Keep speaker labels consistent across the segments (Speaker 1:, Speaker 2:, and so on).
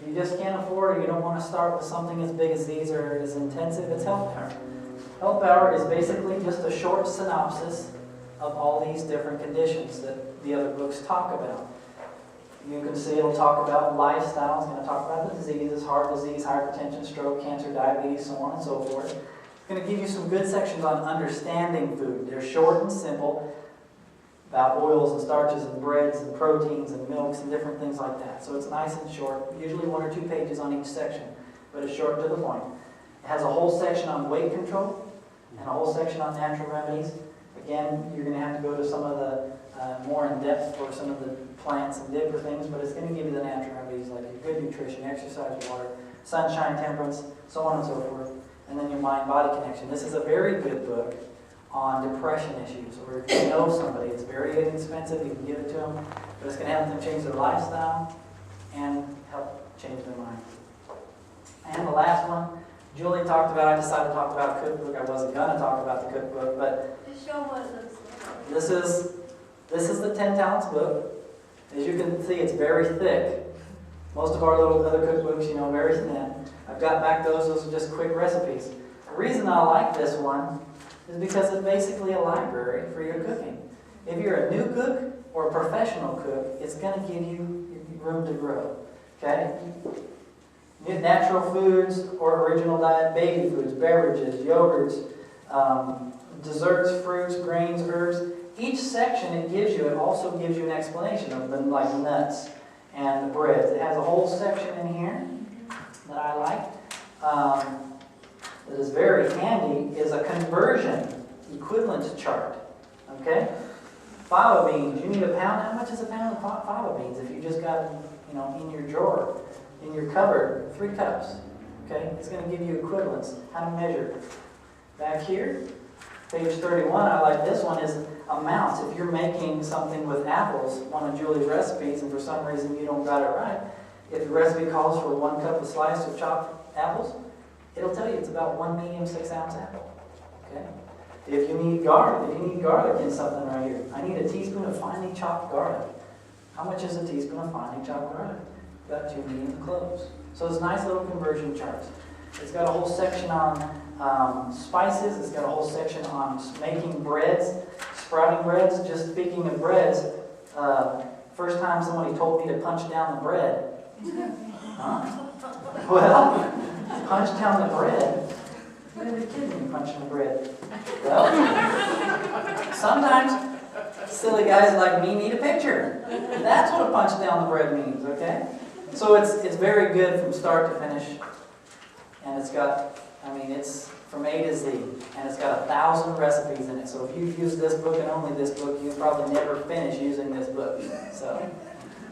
Speaker 1: If you just can't afford or you don't want to start with something as big as these or as intensive, it's Health Power. Health Power is basically just a short synopsis of all these different conditions that the other books talk about. You can see it'll talk about lifestyle, it's going to talk about the diseases, heart disease, hypertension, stroke, cancer, diabetes, so on and so forth. It's going to give you some good sections on understanding food. They're short and simple, about oils and starches and breads and proteins and milks and different things like that. So it's nice and short, usually 1 or 2 pages on each section, but it's short to the point. It has a whole section on weight control and a whole section on natural remedies. Again, you're going to have to go to some of the more in depth for some of the plants and different things, but it's going to give you the natural remedies like your good nutrition, exercise, water, sunshine, temperance, so on and so forth, and then your mind-body connection. This is a very good book on depression issues, or if you know somebody, it's very inexpensive, you can give it to them, but it's going to help them change their lifestyle and help change their mind. And the last one, Julie talked about, I decided to talk about a cookbook. I wasn't going to talk about the cookbook, but
Speaker 2: Just show what it looks like.
Speaker 1: this is the 10 Talents book. As you can see, it's very thick. Most of our little other cookbooks, you know, very thin. I've got back those are just quick recipes. The reason I like this one is because it's basically a library for your cooking. If you're a new cook or a professional cook, it's going to give you room to grow. Okay? You get natural foods or original diet, baby foods, beverages, yogurts, desserts, fruits, grains, herbs. Each section it also gives you an explanation of the like nuts and the breads. It has a whole section in here that I like. That is very handy is a conversion equivalent chart. Okay? Fava beans, you need a pound. How much is a pound of fava beans if you just got in your drawer, in your cupboard, 3 cups? Okay? It's going to give you equivalents, how to measure. Back here, page 31, I like this one, is amounts. If you're making something with apples, one of Julie's recipes, and for some reason you don't got it right, if the recipe calls for 1 cup of sliced or chopped apples, it'll tell you it's about 1 medium 6-ounce apple. Okay? If you need garlic in something right here, I need a teaspoon of finely chopped garlic. How much is a teaspoon of finely chopped garlic? About 2 medium cloves. So it's nice little conversion charts. It's got a whole section on spices. It's got a whole section on making breads, sprouting breads. Just speaking of breads, first time somebody told me to punch down the bread. Well, punch down the bread. You gotta be kidding me, punching the bread. Well, sometimes silly guys like me need a picture. That's what a punch down the bread means, okay? So it's very good from start to finish. And it's got, it's from A to Z. And it's got 1,000 recipes in it. So if you've used this book and only this book, you'll probably never finish using this book. So,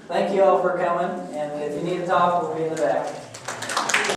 Speaker 1: thank you all for coming. And if you need to talk, we'll be in the back.